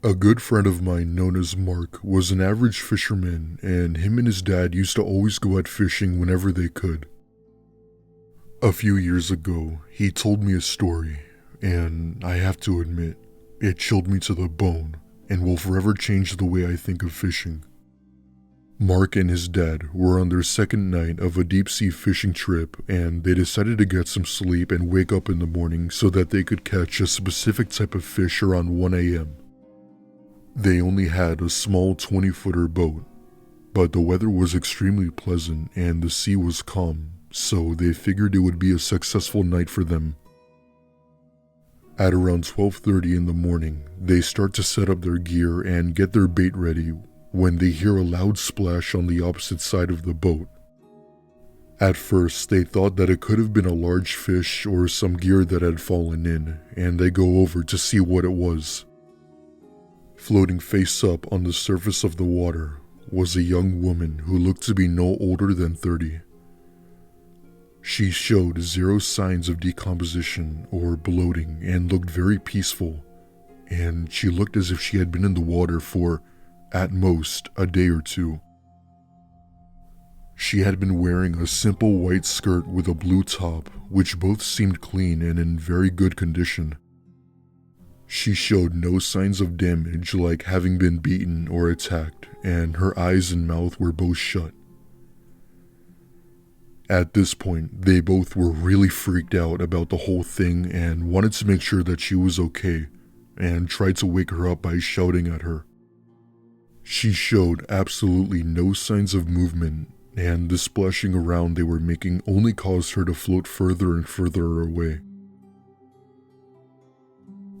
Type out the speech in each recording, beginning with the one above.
A good friend of mine known as Mark was an average fisherman, and him and his dad used to always go out fishing whenever they could. A few years ago, he told me a story, and I have to admit, it chilled me to the bone and will forever change the way I think of fishing. Mark and his dad were on their second night of a deep-sea fishing trip, and they decided to get some sleep and wake up in the morning so that they could catch a specific type of fish around 1 a.m. They only had a small 20-footer boat, but the weather was extremely pleasant and the sea was calm, so they figured it would be a successful night for them. At around 12:30 in the morning, they start to set up their gear and get their bait ready when they hear a loud splash on the opposite side of the boat. At first, they thought that it could have been a large fish or some gear that had fallen in, and they go over to see what it was. Floating face up on the surface of the water was a young woman who looked to be no older than 30. She showed zero signs of decomposition or bloating and looked very peaceful, and she looked as if she had been in the water for, at most, a day or two. She had been wearing a simple white skirt with a blue top, which both seemed clean and in very good condition. She showed no signs of damage like having been beaten or attacked, and her eyes and mouth were both shut. At this point, they both were really freaked out about the whole thing and wanted to make sure that she was okay, and tried to wake her up by shouting at her. She showed absolutely no signs of movement, and the splashing around they were making only caused her to float further and further away.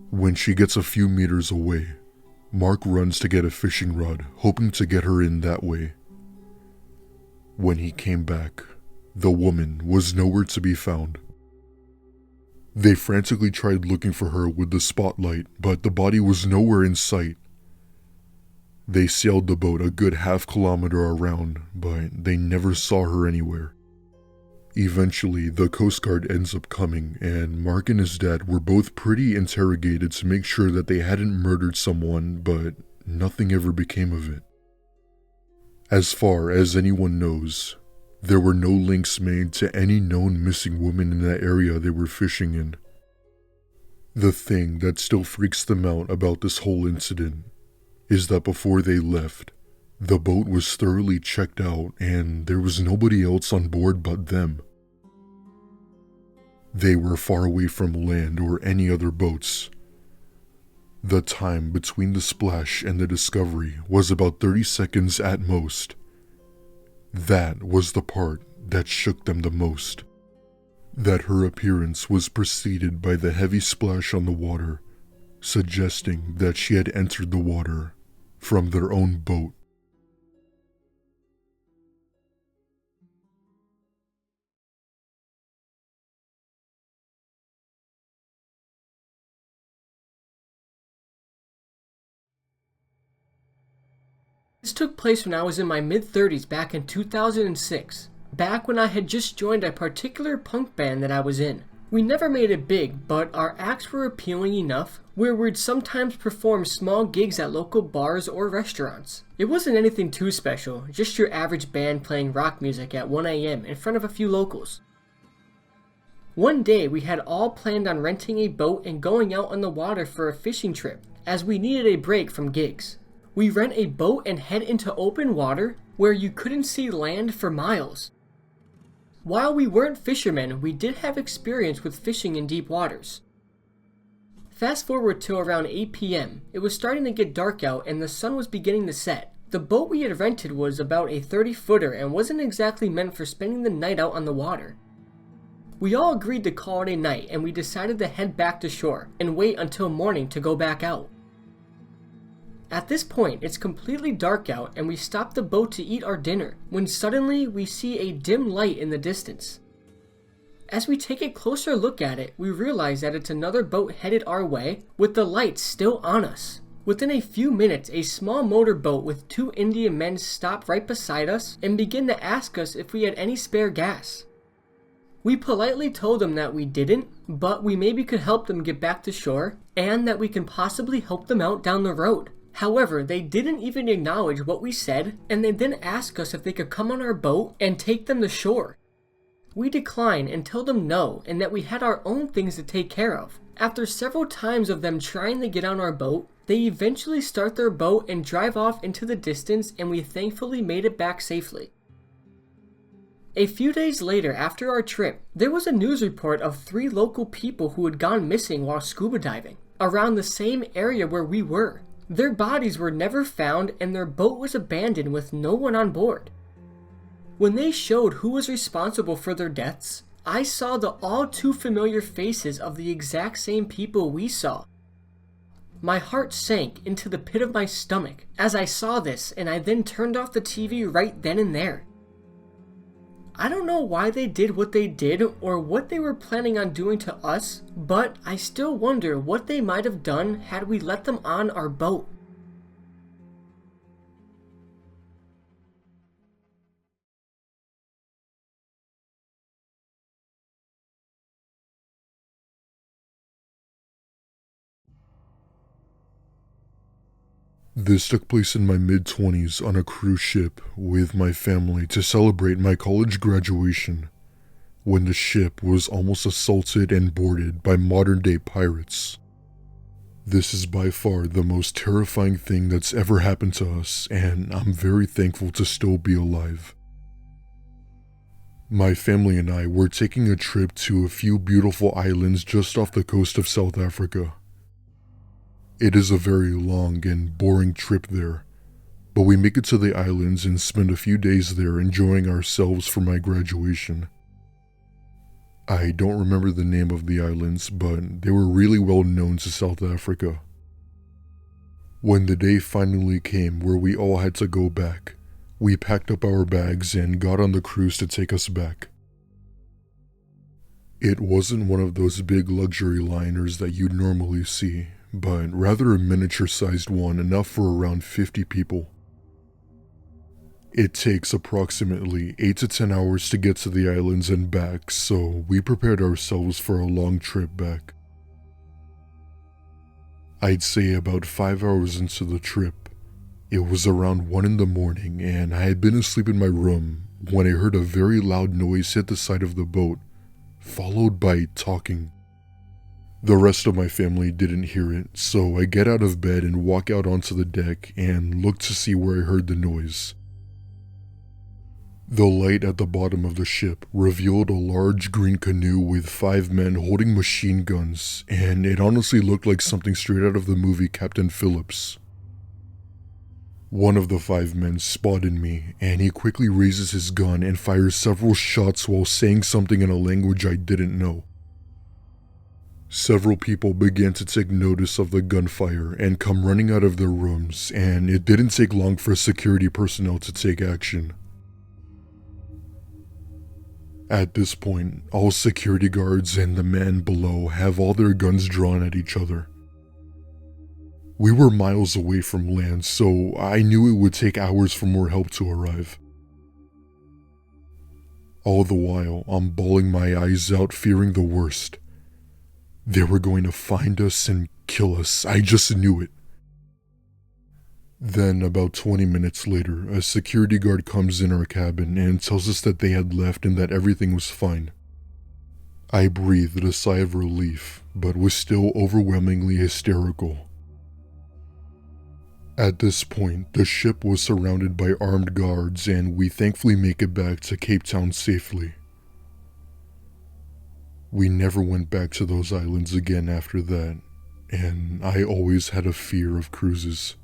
When she gets a few meters away, Mark runs to get a fishing rod, hoping to get her in that way. When he came back, the woman was nowhere to be found. They frantically tried looking for her with the spotlight, but the body was nowhere in sight. They sailed the boat a good half-kilometer around, but they never saw her anywhere. Eventually, the Coast Guard ends up coming, and Mark and his dad were both pretty interrogated to make sure that they hadn't murdered someone, but nothing ever became of it. As far as anyone knows, there were no links made to any known missing women in that area they were fishing in. The thing that still freaks them out about this whole incident is that before they left, the boat was thoroughly checked out and there was nobody else on board but them. They were far away from land or any other boats. The time between the splash and the discovery was about 30 seconds at most. That was the part that shook them the most. That her appearance was preceded by the heavy splash on the water, suggesting that she had entered the water from their own boat. This took place when I was in my mid-30s back in 2006, back when I had just joined a particular punk band that I was in. We never made it big, but our acts were appealing enough where we'd sometimes perform small gigs at local bars or restaurants. It wasn't anything too special, just your average band playing rock music at 1 a.m. in front of a few locals. One day we had all planned on renting a boat and going out on the water for a fishing trip, as we needed a break from gigs. We rent a boat and head into open water where you couldn't see land for miles. While we weren't fishermen, we did have experience with fishing in deep waters. Fast forward to around 8 p.m. It was starting to get dark out and the sun was beginning to set. The boat we had rented was about a 30-footer and wasn't exactly meant for spending the night out on the water. We all agreed to call it a night and we decided to head back to shore and wait until morning to go back out. At this point, it's completely dark out and we stop the boat to eat our dinner when suddenly we see a dim light in the distance. As we take a closer look at it, we realize that it's another boat headed our way with the lights still on us. Within a few minutes, a small motorboat with 2 Indian men stop right beside us and begin to ask us if we had any spare gas. We politely told them that we didn't, but we maybe could help them get back to shore, and that we can possibly help them out down the road. However, they didn't even acknowledge what we said, and they then asked us if they could come on our boat and take them to shore. We declined and told them no, and that we had our own things to take care of. After several times of them trying to get on our boat, they eventually start their boat and drive off into the distance, and we thankfully made it back safely. A few days later after our trip, there was a news report of 3 local people who had gone missing while scuba diving, around the same area where we were. Their bodies were never found and their boat was abandoned with no one on board. When they showed who was responsible for their deaths, I saw the all too familiar faces of the exact same people we saw. My heart sank into the pit of my stomach as I saw this, and I then turned off the TV right then and there. I don't know why they did what they did or what they were planning on doing to us, but I still wonder what they might have done had we let them on our boat. This took place in my mid-20s on a cruise ship with my family to celebrate my college graduation, when the ship was almost assaulted and boarded by modern-day pirates. This is by far the most terrifying thing that's ever happened to us, and I'm very thankful to still be alive. My family and I were taking a trip to a few beautiful islands just off the coast of South Africa. It is a very long and boring trip there, but we make it to the islands and spend a few days there enjoying ourselves for my graduation. I don't remember the name of the islands, but they were really well known to South Africa. When the day finally came where we all had to go back, we packed up our bags and got on the cruise to take us back. It wasn't one of those big luxury liners that you'd normally see, but rather a miniature-sized one, enough for around 50 people. It takes approximately 8 to 10 hours to get to the islands and back, so we prepared ourselves for a long trip back. I'd say about 5 hours into the trip, it was around 1 in the morning and I had been asleep in my room when I heard a very loud noise hit the side of the boat, followed by talking. The rest of my family didn't hear it, so I get out of bed and walk out onto the deck and look to see where I heard the noise. The light at the bottom of the ship revealed a large green canoe with 5 men holding machine guns, and it honestly looked like something straight out of the movie Captain Phillips. One of the 5 men spotted me, and he quickly raises his gun and fires several shots while saying something in a language I didn't know. Several people began to take notice of the gunfire and come running out of their rooms, and it didn't take long for security personnel to take action. At this point, all security guards and the man below have all their guns drawn at each other. We were miles away from land, so I knew it would take hours for more help to arrive. All the while, I'm bawling my eyes out, fearing the worst. They were going to find us and kill us. I just knew it. Then, about 20 minutes later, a security guard comes in our cabin and tells us that they had left and that everything was fine. I breathed a sigh of relief, but was still overwhelmingly hysterical. At this point, the ship was surrounded by armed guards, and we thankfully make it back to Cape Town safely. We never went back to those islands again after that, and I always had a fear of cruises.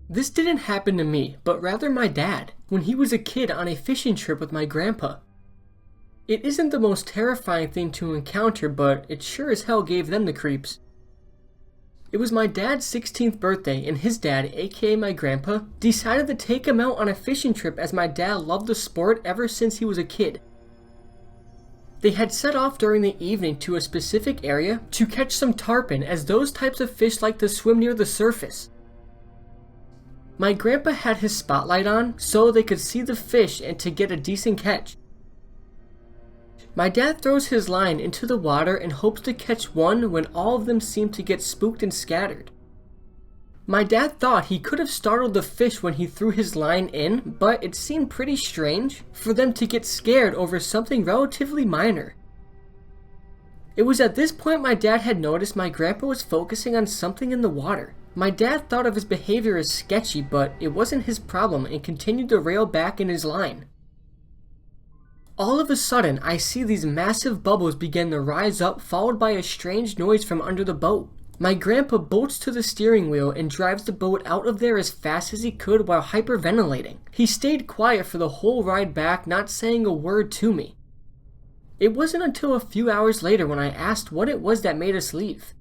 This didn't happen to me, but rather my dad, when he was a kid on a fishing trip with my grandpa. It isn't the most terrifying thing to encounter, but it sure as hell gave them the creeps. It was my dad's 16th birthday, and his dad, aka my grandpa, decided to take him out on a fishing trip as my dad loved the sport ever since he was a kid. They had set off during the evening to a specific area to catch some tarpon, as those types of fish like to swim near the surface. My grandpa had his spotlight on so they could see the fish and to get a decent catch. My dad throws his line into the water and hopes to catch one when all of them seem to get spooked and scattered. My dad thought he could have startled the fish when he threw his line in, but it seemed pretty strange for them to get scared over something relatively minor. It was at this point my dad had noticed my grandpa was focusing on something in the water. My dad thought of his behavior as sketchy, but it wasn't his problem and continued to reel back in his line. All of a sudden, I see these massive bubbles begin to rise up, followed by a strange noise from under the boat. My grandpa bolts to the steering wheel and drives the boat out of there as fast as he could while hyperventilating. He stayed quiet for the whole ride back, not saying a word to me. It wasn't until a few hours later when I asked what it was that made us leave.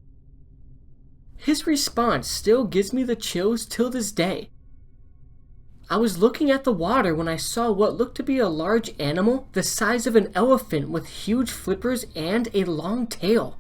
His response still gives me the chills till this day. I was looking at the water when I saw what looked to be a large animal the size of an elephant with huge flippers and a long tail.